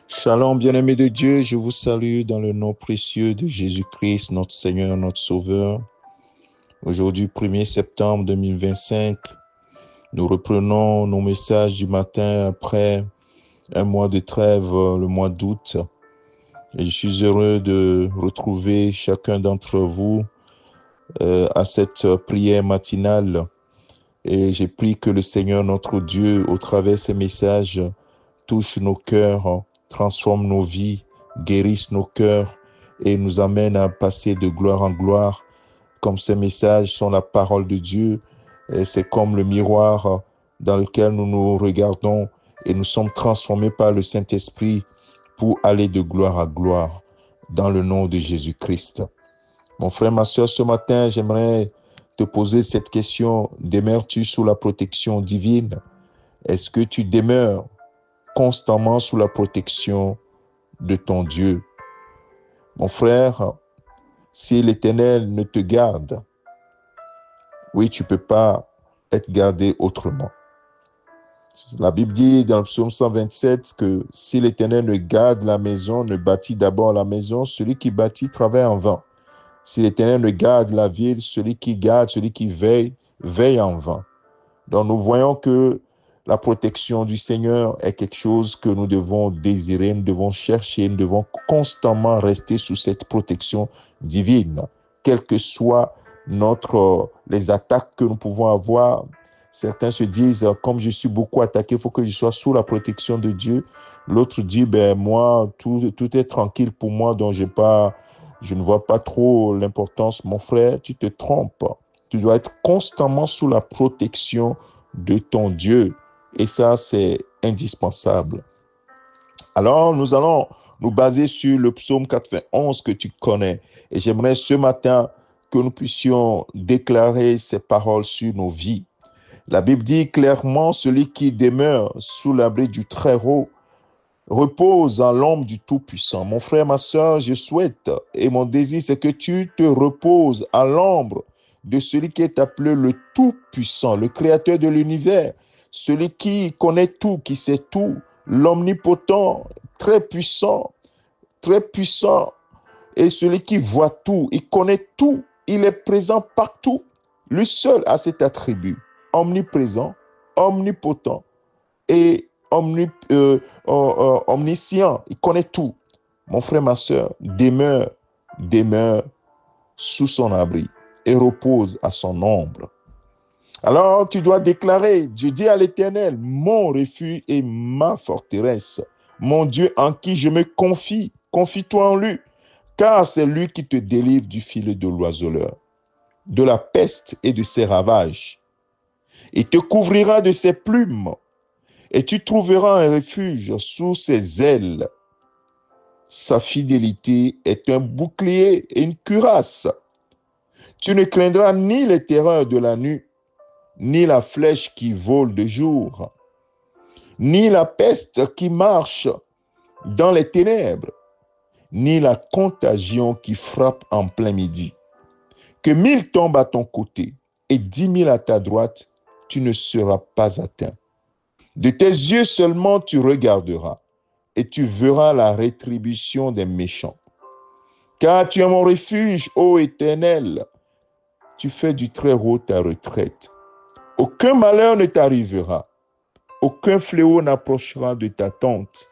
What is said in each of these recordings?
Shalom, bien-aimés de Dieu, je vous salue dans le nom précieux de Jésus-Christ, notre Seigneur, notre Sauveur. Aujourd'hui, 1er septembre 2025, nous reprenons nos messages du matin après un mois de trêve, le mois d'août. Et je suis heureux de retrouver chacun d'entre vous à cette prière matinale. Et j'ai pris que le Seigneur, notre Dieu, au travers de ces messages, touche nos cœurs, transforme nos vies, guérisse nos cœurs et nous amène à passer de gloire en gloire. Comme ces messages sont la parole de Dieu, et c'est comme le miroir dans lequel nous nous regardons et nous sommes transformés par le Saint-Esprit pour aller de gloire à gloire dans le nom de Jésus-Christ. Mon frère, ma soeur, ce matin, j'aimerais te poser cette question. Demeures-tu sous la protection divine? Est-ce que tu demeures constamment sous la protection de ton Dieu? Mon frère, si l'Éternel ne te garde, oui, tu ne peux pas être gardé autrement. La Bible dit dans le psaume 127 que si l'Éternel ne garde la maison, ne bâtit d'abord la maison, celui qui bâtit travaille en vain. Si l'Éternel ne garde la ville, celui qui garde, celui qui veille, veille en vain. Donc nous voyons que la protection du Seigneur est quelque chose que nous devons désirer, nous devons chercher, nous devons constamment rester sous cette protection divine. Quelles que soient les attaques que nous pouvons avoir, certains se disent, comme je suis beaucoup attaqué, il faut que je sois sous la protection de Dieu. L'autre dit, moi, tout est tranquille pour moi, donc je ne vois pas trop l'importance. Mon frère, tu te trompes. Tu dois être constamment sous la protection de ton Dieu. Et ça, c'est indispensable. Alors, nous allons nous baser sur le psaume 91 que tu connais. Et j'aimerais ce matin que nous puissions déclarer ces paroles sur nos vies. La Bible dit clairement, celui qui demeure sous l'abri du Très-Haut repose à l'ombre du Tout-Puissant. Mon frère, ma soeur, je souhaite et mon désir, c'est que tu te reposes à l'ombre de celui qui est appelé le Tout-Puissant, le Créateur de l'univers, celui qui connaît tout, qui sait tout, l'omnipotent, très puissant, et celui qui voit tout, il connaît tout, il est présent partout. Lui seul a cet attribut, omniprésent, omnipotent et omniscient, il connaît tout. Mon frère, ma soeur, demeure sous son abri et repose à son ombre. Alors, tu dois déclarer, je dis à l'Éternel, mon refuge et ma forteresse, mon Dieu en qui je me confie, confie-toi en lui, car c'est lui qui te délivre du filet de l'oiseleur, de la peste et de ses ravages. Il te couvrira de ses plumes, et tu trouveras un refuge sous ses ailes. Sa fidélité est un bouclier et une cuirasse. Tu ne craindras ni les terreurs de la nuit, ni la flèche qui vole de jour, ni la peste qui marche dans les ténèbres, ni la contagion qui frappe en plein midi. Que 1000 tombent à ton côté et 10 000 à ta droite, tu ne seras pas atteint. De tes yeux seulement tu regarderas et tu verras la rétribution des méchants. Car tu es mon refuge, ô Éternel. Tu fais du Très-Haut ta retraite. Aucun malheur ne t'arrivera. Aucun fléau n'approchera de ta tente.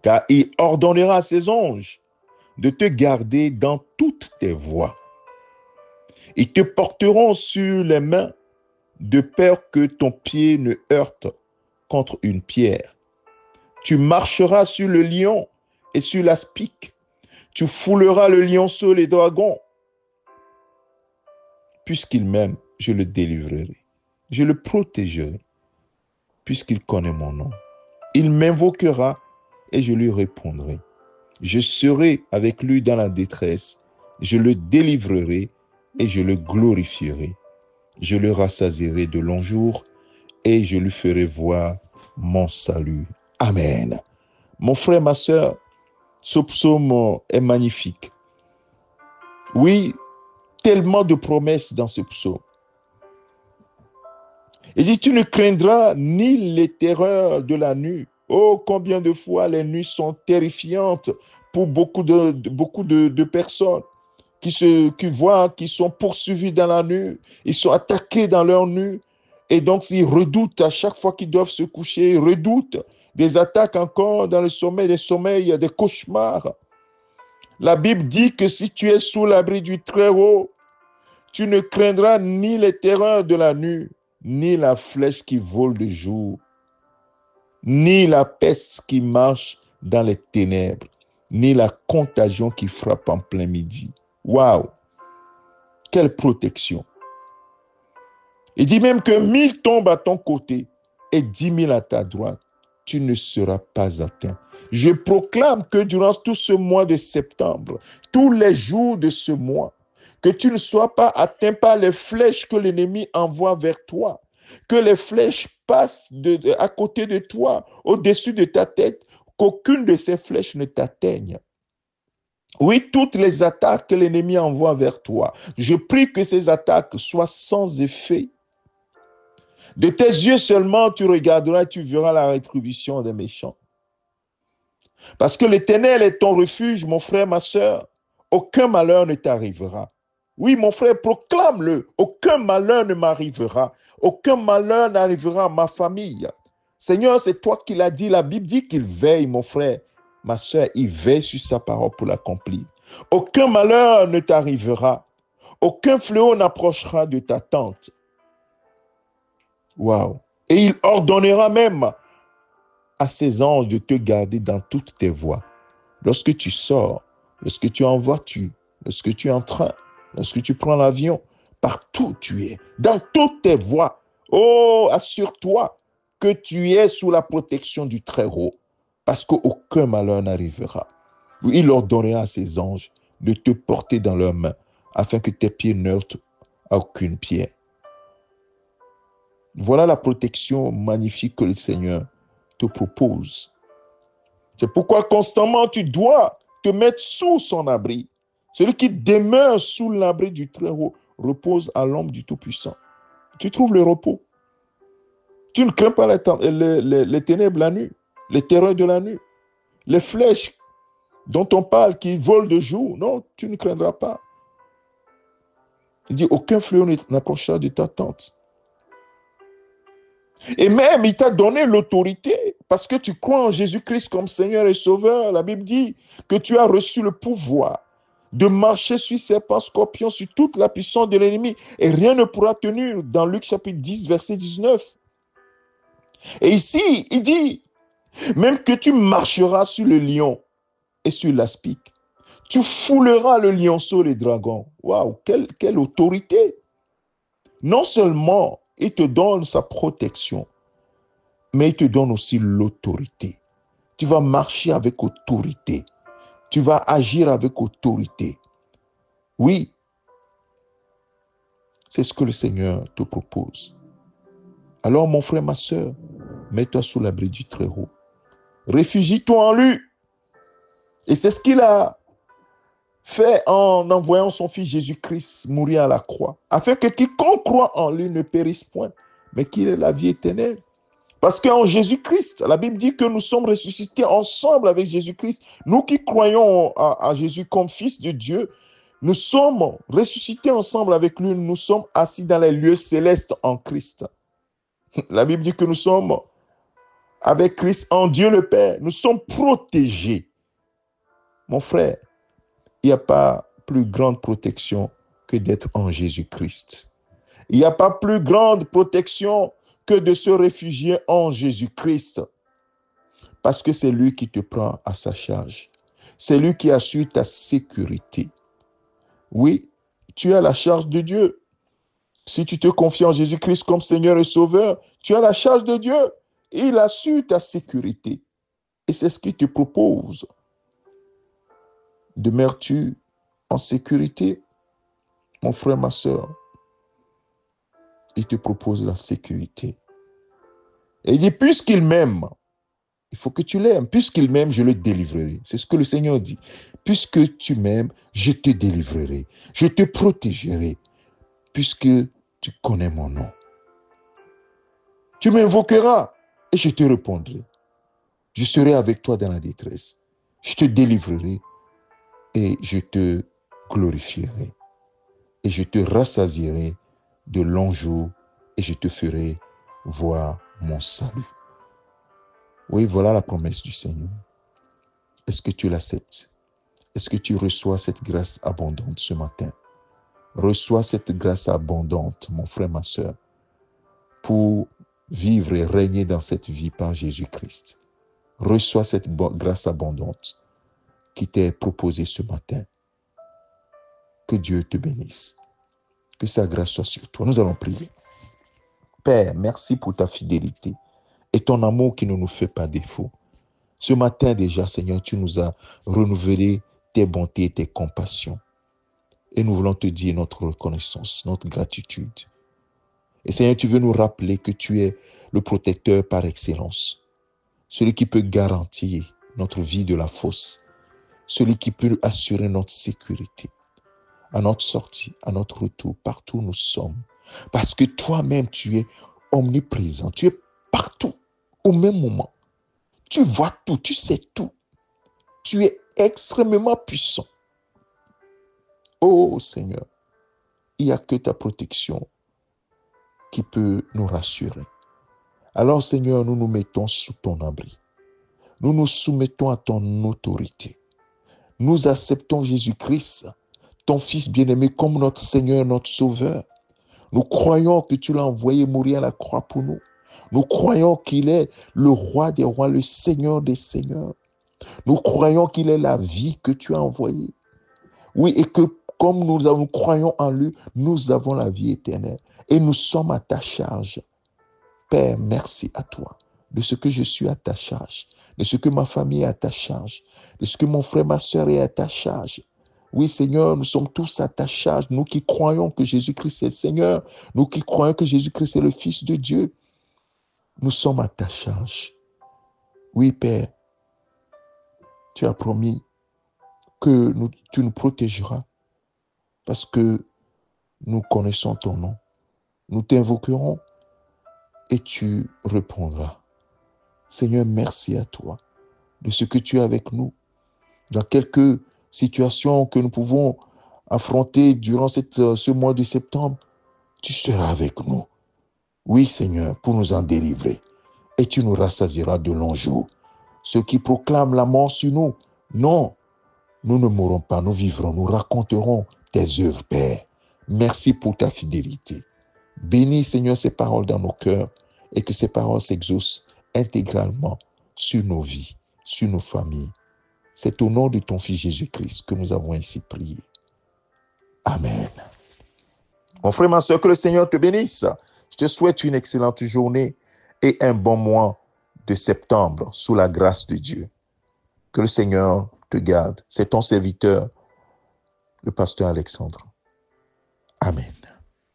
Car il ordonnera à ses anges de te garder dans toutes tes voies. Ils te porteront sur les mains de peur que ton pied ne heurte contre une pierre. Tu marcheras sur le lion et sur l'aspic. Tu fouleras le lionceau et les dragons. Puisqu'il m'aime, je le délivrerai. Je le protégerai, puisqu'il connaît mon nom. Il m'invoquera et je lui répondrai. Je serai avec lui dans la détresse. Je le délivrerai et je le glorifierai. Je le rassasierai de longs jours et je lui ferai voir mon salut. Amen. Mon frère, ma soeur, ce psaume est magnifique. Oui, tellement de promesses dans ce psaume. Il dit, tu ne craindras ni les terreurs de la nuit. Oh, combien de fois les nuits sont terrifiantes pour beaucoup de personnes qui voient, qui sont poursuivis dans la nuit, ils sont attaqués dans leur nuit, et donc ils redoutent à chaque fois qu'ils doivent se coucher, ils redoutent des attaques encore dans le sommeil, des sommeils, des cauchemars. La Bible dit que si tu es sous l'abri du Très-Haut, tu ne craindras ni les terreurs de la nuit, ni la flèche qui vole de jour, ni la peste qui marche dans les ténèbres, ni la contagion qui frappe en plein midi. Waouh! Quelle protection! Il dit même que 1000 tombent à ton côté et 10 000 à ta droite, tu ne seras pas atteint. Je proclame que durant tout ce mois de septembre, tous les jours de ce mois, que tu ne sois pas atteint par les flèches que l'ennemi envoie vers toi, que les flèches passent à côté de toi, au-dessus de ta tête, qu'aucune de ces flèches ne t'atteigne. Oui, toutes les attaques que l'ennemi envoie vers toi, je prie que ces attaques soient sans effet. De tes yeux seulement, tu regarderas et tu verras la rétribution des méchants. Parce que l'Éternel est ton refuge, mon frère, ma soeur. Aucun malheur ne t'arrivera. Oui, mon frère, proclame-le. Aucun malheur ne m'arrivera. Aucun malheur n'arrivera à ma famille. Seigneur, c'est toi qui l'as dit. La Bible dit qu'il veille, mon frère. Ma soeur, il veille sur sa parole pour l'accomplir. Aucun malheur ne t'arrivera. Aucun fléau n'approchera de ta tente. Waouh! Et il ordonnera même à ses anges de te garder dans toutes tes voies. Lorsque tu sors, lorsque tu es en voiture, lorsque tu es en train, lorsque tu prends l'avion, partout où tu es, dans toutes tes voies. Oh, assure-toi que tu es sous la protection du Très-Haut, parce qu'aucun malheur n'arrivera. Il ordonnera à ses anges de te porter dans leurs mains, afin que tes pieds n'heurtent à aucune pierre. Voilà la protection magnifique que le Seigneur te propose. C'est pourquoi constamment tu dois te mettre sous son abri. Celui qui demeure sous l'abri du Très-Haut repose à l'ombre du Tout-Puissant. Tu trouves le repos. Tu ne crains pas les ténèbres la nuit, les terreurs de la nuit, les flèches dont on parle qui volent de jour. Non, tu ne craindras pas. Il dit, aucun fléau n'approchera de ta tente. Et même, il t'a donné l'autorité parce que tu crois en Jésus-Christ comme Seigneur et Sauveur. La Bible dit que tu as reçu le pouvoir de marcher sur serpents, scorpions, sur toute la puissance de l'ennemi et rien ne pourra tenir dans Luc chapitre 10, verset 19. Et ici, il dit, même que tu marcheras sur le lion et sur l'aspic, tu fouleras le lionceau et les dragons. Waouh, quelle autorité! Non seulement il te donne sa protection, mais il te donne aussi l'autorité. Tu vas marcher avec autorité. Tu vas agir avec autorité. Oui, c'est ce que le Seigneur te propose. Alors, mon frère, ma soeur, mets-toi sous l'abri du Très-Haut. Réfugie-toi en lui. Et c'est ce qu'il a fait en envoyant son fils Jésus-Christ mourir à la croix, afin que quiconque croit en lui ne périsse point, mais qu'il ait la vie éternelle. Parce qu'en Jésus-Christ, la Bible dit que nous sommes ressuscités ensemble avec Jésus-Christ. Nous qui croyons à Jésus comme Fils de Dieu, nous sommes ressuscités ensemble avec lui. Nous sommes assis dans les lieux célestes en Christ. La Bible dit que nous sommes avec Christ en Dieu le Père. Nous sommes protégés. Mon frère, il n'y a pas plus grande protection que d'être en Jésus-Christ. Il n'y a pas plus grande protection que de se réfugier en Jésus-Christ. Parce que c'est lui qui te prend à sa charge. C'est lui qui assure ta sécurité. Oui, tu as la charge de Dieu. Si tu te confies en Jésus-Christ comme Seigneur et Sauveur, tu as la charge de Dieu. Il assure ta sécurité. Et c'est ce qu'il te propose. Demeures-tu en sécurité, mon frère, ma soeur? Il te propose la sécurité. Et il dit, puisqu'il m'aime, il faut que tu l'aimes. Puisqu'il m'aime, je le délivrerai. C'est ce que le Seigneur dit. Puisque tu m'aimes, je te délivrerai. Je te protégerai. Puisque tu connais mon nom. Tu m'invoqueras et je te répondrai. Je serai avec toi dans la détresse. Je te délivrerai et je te glorifierai. Et je te rassasierai de longs jours et je te ferai voir mon salut. Oui, voilà la promesse du Seigneur. Est-ce que tu l'acceptes? Est-ce que tu reçois cette grâce abondante ce matin? Reçois cette grâce abondante, mon frère, ma sœur, pour vivre et régner dans cette vie par Jésus-Christ. Reçois cette grâce abondante qui t'est proposée ce matin. Que Dieu te bénisse. Que sa grâce soit sur toi. Nous allons prier. Père, merci pour ta fidélité et ton amour qui ne nous fait pas défaut. Ce matin déjà, Seigneur, tu nous as renouvelé tes bontés et tes compassions. Et nous voulons te dire notre reconnaissance, notre gratitude. Et Seigneur, tu veux nous rappeler que tu es le protecteur par excellence. Celui qui peut garantir notre vie de la fausse. Celui qui peut assurer notre sécurité. À notre sortie, à notre retour, partout où nous sommes. Parce que toi-même, tu es omniprésent. Tu es partout, au même moment. Tu vois tout, tu sais tout. Tu es extrêmement puissant. Oh Seigneur, il n'y a que ta protection qui peut nous rassurer. Alors Seigneur, nous nous mettons sous ton abri. Nous nous soumettons à ton autorité. Nous acceptons Jésus-Christ, ton Fils bien-aimé, comme notre Seigneur, notre Sauveur. Nous croyons que tu l'as envoyé mourir à la croix pour nous. Nous croyons qu'il est le roi des rois, le Seigneur des seigneurs. Nous croyons qu'il est la vie que tu as envoyée. Oui, et que comme nous croyons en lui, nous avons la vie éternelle. Et nous sommes à ta charge. Père, merci à toi de ce que je suis à ta charge, de ce que ma famille est à ta charge, de ce que mon frère, ma soeur est à ta charge. Oui, Seigneur, nous sommes tous à ta charge, nous qui croyons que Jésus-Christ est le Seigneur, nous qui croyons que Jésus-Christ est le Fils de Dieu. Nous sommes à ta charge. Oui, Père, tu as promis que tu nous protégeras parce que nous connaissons ton nom. Nous t'invoquerons et tu répondras. Seigneur, merci à toi de ce que tu es avec nous. Dans quelques situations que nous pouvons affronter durant ce mois de septembre, tu seras avec nous. Oui, Seigneur, pour nous en délivrer. Et tu nous rassasieras de longs jours. Ceux qui proclament la mort sur nous, non, nous ne mourrons pas, nous vivrons, nous raconterons tes œuvres, Père. Merci pour ta fidélité. Bénis, Seigneur, ces paroles dans nos cœurs et que ces paroles s'exaucent intégralement sur nos vies, sur nos familles. C'est au nom de ton Fils Jésus-Christ que nous avons ainsi prié. Amen. Mon frère, ma soeur, que le Seigneur te bénisse. Je te souhaite une excellente journée et un bon mois de septembre sous la grâce de Dieu. Que le Seigneur te garde. C'est ton serviteur, le pasteur Alexandre. Amen.